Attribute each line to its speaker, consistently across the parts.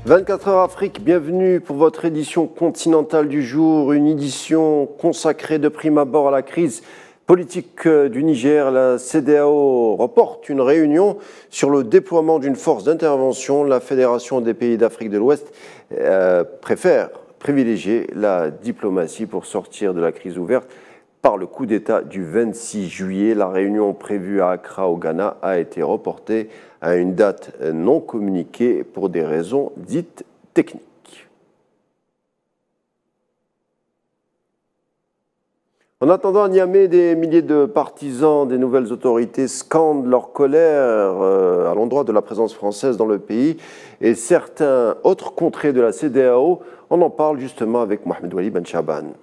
Speaker 1: 24 heures Afrique, bienvenue pour votre édition continentale du jour, une édition consacrée de prime abord à la crise politique du Niger. La CEDEAO reporte une réunion sur le déploiement d'une force d'intervention. La Fédération des pays d'Afrique de l'Ouest préfère privilégier la diplomatie pour sortir de la crise ouverte par le coup d'État du 26 juillet. La réunion prévue à Accra au Ghana a été reportée à une date non communiquée pour des raisons dites techniques. En attendant à Niamey, des milliers de partisans des nouvelles autorités scandent leur colère à l'endroit de la présence française dans le pays et certains autres contrées de la CEDEAO. On en parle justement avec Mohamed Wali Ben Chaban.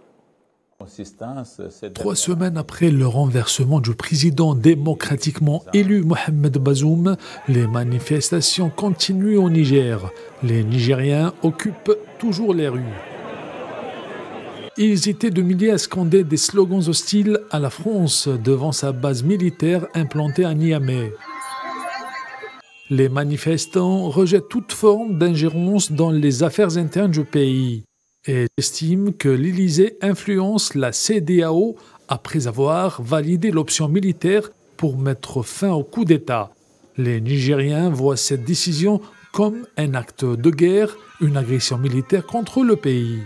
Speaker 2: 3 semaines après le renversement du président démocratiquement élu Mohamed Bazoum, les manifestations continuent au Niger. Les Nigériens occupent toujours les rues. Ils étaient de milliers à scander des slogans hostiles à la France devant sa base militaire implantée à Niamey. Les manifestants rejettent toute forme d'ingérence dans les affaires internes du pays et estiment que l'Élysée influence la CEDEAO après avoir validé l'option militaire pour mettre fin au coup d'État. Les Nigériens voient cette décision comme un acte de guerre, une agression militaire contre le pays.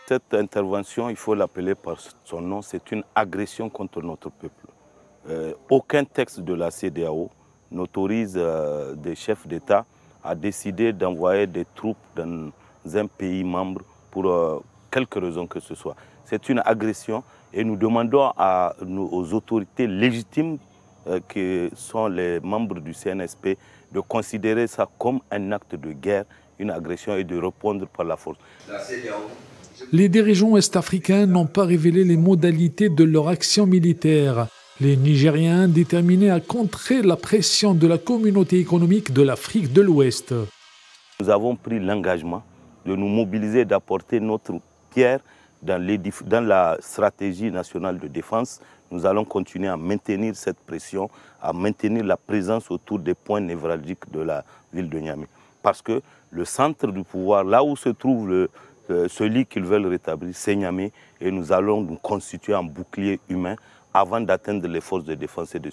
Speaker 3: Cette intervention, il faut l'appeler par son nom, c'est une agression contre notre peuple. Aucun texte de la CEDEAO n'autorise des chefs d'État à décider d'envoyer des troupes dans un pays membre pour quelque raison que ce soit. C'est une agression et nous demandons aux autorités légitimes qui sont les membres du CNSP de considérer ça comme un acte de guerre, une agression et de répondre par la force.
Speaker 2: Les dirigeants est-africains n'ont pas révélé les modalités de leur action militaire. Les Nigériens déterminés à contrer la pression de la communauté économique de l'Afrique de l'Ouest.
Speaker 3: Nous avons pris l'engagement de nous mobiliser, d'apporter notre pierre dans la stratégie nationale de défense. Nous allons continuer à maintenir cette pression, à maintenir la présence autour des points névralgiques de la ville de Niamey. Parce que le centre du pouvoir, là où se trouve celui qu'ils veulent rétablir, c'est Niamey, et nous allons nous constituer en bouclier humain avant d'atteindre les forces de défense et de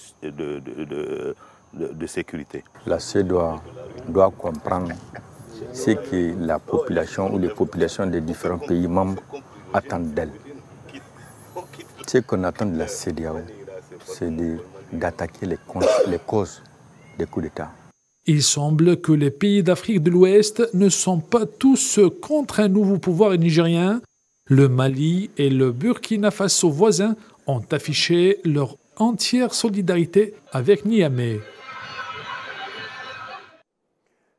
Speaker 3: sécurité.
Speaker 4: La CEDEAO doit comprendre ce que la population ou les populations des différents pays membres attendent d'elle. Ce qu'on attend de la CEDEAO, c'est d'attaquer les causes des coups d'État.
Speaker 2: Il semble que les pays d'Afrique de l'Ouest ne sont pas tous contre un nouveau pouvoir nigérien. Le Mali et le Burkina Faso voisins ont affiché leur entière solidarité avec Niamey.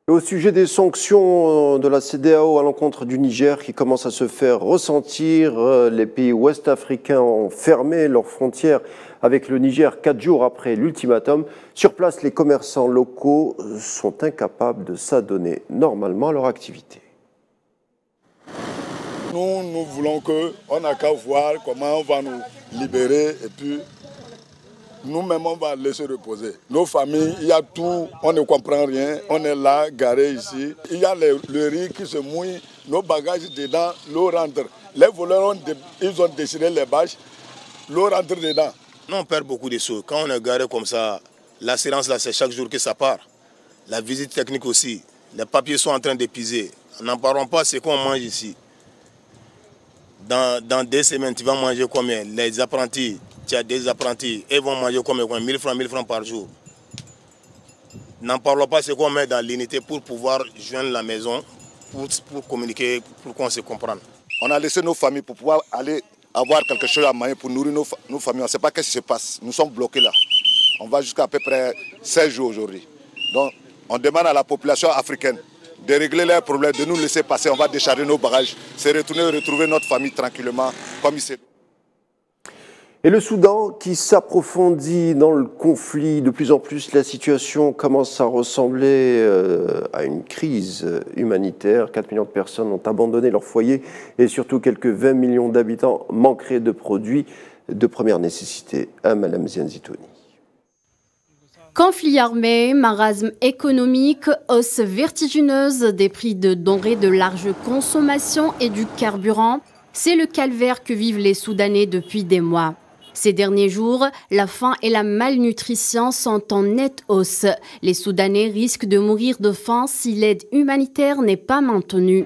Speaker 1: Au sujet des sanctions de la CEDEAO à l'encontre du Niger qui commencent à se faire ressentir, les pays ouest-africains ont fermé leurs frontières avec le Niger 4 jours après l'ultimatum. Sur place, les commerçants locaux sont incapables de s'adonner normalement à leur activité.
Speaker 5: Nous voulons qu'on n'a qu'à voir comment on va nous libérer et puis nous-mêmes, on va laisser reposer. Nos familles, il y a tout, on ne comprend rien. On est là, garé ici. Il y a le riz qui se mouille, nos bagages dedans, l'eau rentre. Les voleurs, ils ont déchiré les bâches, l'eau rentre dedans.
Speaker 6: Nous, on perd beaucoup de choses. Quand on est garé comme ça, l'assurance, là, c'est chaque jour que ça part. La visite technique aussi. Les papiers sont en train d'épuiser. N'en parlons pas, c'est qu'on mange ici. Dans 2 semaines, tu vas manger combien? Les apprentis. Tu as des apprentis, ils vont manger combien? 1000 francs par jour. N'en parlons pas, c'est qu'on met dans l'unité pour pouvoir joindre la maison, pour communiquer, pour qu'on se comprenne.
Speaker 5: On a laissé nos familles pour pouvoir aller avoir quelque chose à manger pour nourrir nos familles. On ne sait pas ce qui se passe. Nous sommes bloqués là. On va jusqu'à peu près 16 jours aujourd'hui. Donc, on demande à la population africaine de régler leurs problèmes, de nous laisser passer. On va décharger nos bagages, se retourner, retrouver notre famille tranquillement, comme il s'est.
Speaker 1: Et le Soudan qui s'approfondit dans le conflit, de plus en plus la situation commence à ressembler à une crise humanitaire. 4 millions de personnes ont abandonné leur foyer et surtout quelques 20 millions d'habitants manqueraient de produits de première nécessité. Madame Zianzitouni.
Speaker 7: Conflits armés, marasme économique, hausse vertigineuse des prix de denrées de large consommation et du carburant, c'est le calvaire que vivent les Soudanais depuis des mois. Ces derniers jours, la faim et la malnutrition sont en nette hausse. Les Soudanais risquent de mourir de faim si l'aide humanitaire n'est pas maintenue.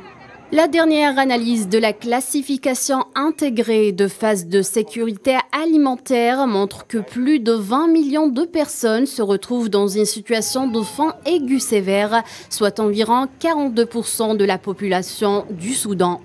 Speaker 7: La dernière analyse de la classification intégrée de phase de sécurité alimentaire montre que plus de 20 millions de personnes se retrouvent dans une situation de faim aiguë sévère, soit environ 42% de la population du Soudan.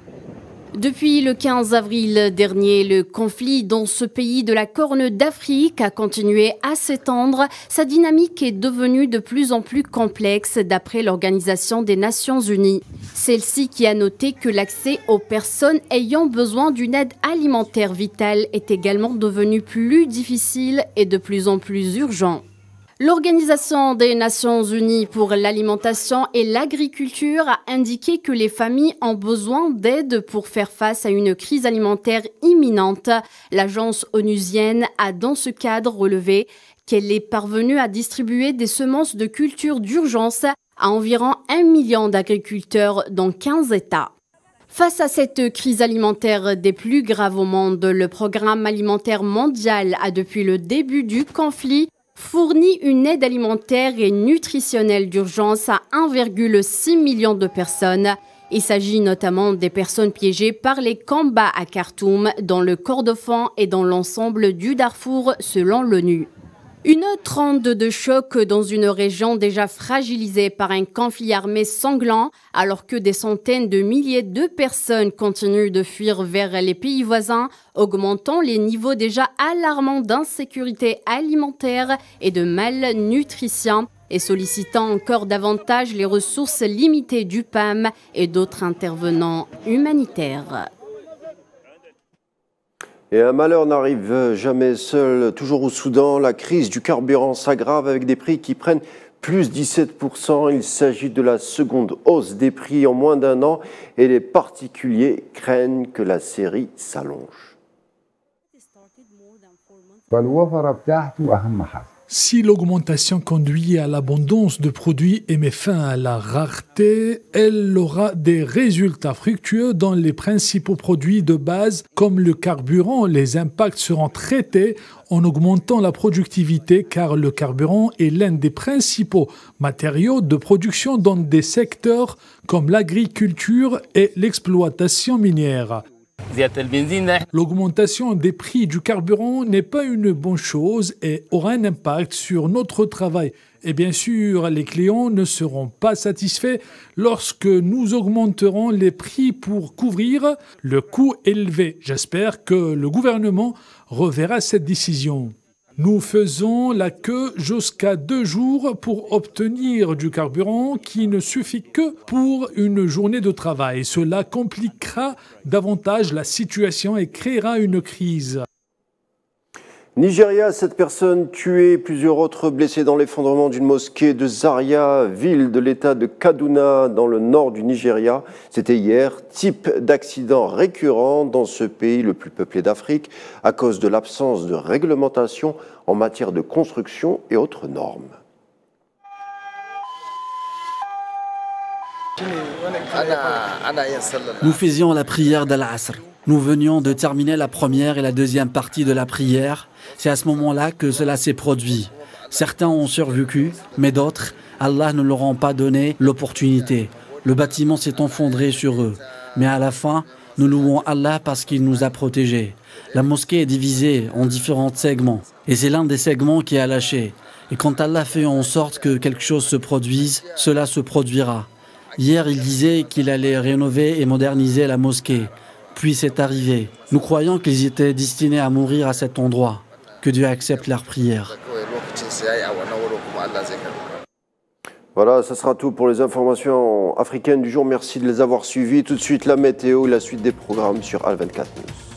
Speaker 7: Depuis le 15 avril dernier, le conflit dans ce pays de la Corne d'Afrique a continué à s'étendre. Sa dynamique est devenue de plus en plus complexe d'après l'Organisation des Nations Unies. Celle-ci qui a noté que l'accès aux personnes ayant besoin d'une aide alimentaire vitale est également devenu plus difficile et de plus en plus urgent. L'Organisation des Nations Unies pour l'alimentation et l'agriculture a indiqué que les familles ont besoin d'aide pour faire face à une crise alimentaire imminente. L'agence onusienne a dans ce cadre relevé qu'elle est parvenue à distribuer des semences de culture d'urgence à environ 1 million d'agriculteurs dans 15 États. Face à cette crise alimentaire des plus graves au monde, le Programme alimentaire mondial a depuis le début du conflit fournit une aide alimentaire et nutritionnelle d'urgence à 1,6 million de personnes. Il s'agit notamment des personnes piégées par les combats à Khartoum, dans le Kordofan et dans l'ensemble du Darfour, selon l'ONU. Une autre onde de choc dans une région déjà fragilisée par un conflit armé sanglant, alors que des centaines de milliers de personnes continuent de fuir vers les pays voisins, augmentant les niveaux déjà alarmants d'insécurité alimentaire et de malnutrition, et sollicitant encore davantage les ressources limitées du PAM et d'autres intervenants humanitaires.
Speaker 1: Et un malheur n'arrive jamais seul. Toujours au Soudan, la crise du carburant s'aggrave avec des prix qui prennent plus 17%. Il s'agit de la seconde hausse des prix en moins d'un an et les particuliers craignent que la série s'allonge.
Speaker 2: Si l'augmentation conduit à l'abondance de produits et met fin à la rareté, elle aura des résultats fructueux dans les principaux produits de base comme le carburant. Les impacts seront traités en augmentant la productivité car le carburant est l'un des principaux matériaux de production dans des secteurs comme l'agriculture et l'exploitation minière. L'augmentation des prix du carburant n'est pas une bonne chose et aura un impact sur notre travail. Et bien sûr, les clients ne seront pas satisfaits lorsque nous augmenterons les prix pour couvrir le coût élevé. J'espère que le gouvernement reverra cette décision. Nous faisons la queue jusqu'à 2 jours pour obtenir du carburant qui ne suffit que pour une journée de travail. Cela compliquera davantage la situation et créera une crise.
Speaker 1: Nigeria, 7 personnes tuées, plusieurs autres blessées dans l'effondrement d'une mosquée de Zaria, ville de l'état de Kaduna, dans le nord du Nigeria. C'était hier, type d'accident récurrent dans ce pays le plus peuplé d'Afrique à cause de l'absence de réglementation en matière de construction et autres normes.
Speaker 8: Nous faisions la prière d'Al-Asr. Nous venions de terminer la première et la deuxième partie de la prière. C'est à ce moment-là que cela s'est produit. Certains ont survécu, mais d'autres, Allah ne leur a pas donné l'opportunité. Le bâtiment s'est effondré sur eux. Mais à la fin, nous louons Allah parce qu'il nous a protégés. La mosquée est divisée en différents segments. Et c'est l'un des segments qui a lâché. Et quand Allah fait en sorte que quelque chose se produise, cela se produira. Hier, il disait qu'il allait rénover et moderniser la mosquée. Puis c'est arrivé. Nous croyons qu'ils étaient destinés à mourir à cet endroit. Que Dieu accepte leur prière.
Speaker 1: Voilà, ça sera tout pour les informations africaines du jour. Merci de les avoir suivies. Tout de suite, la météo et la suite des programmes sur Al24 News.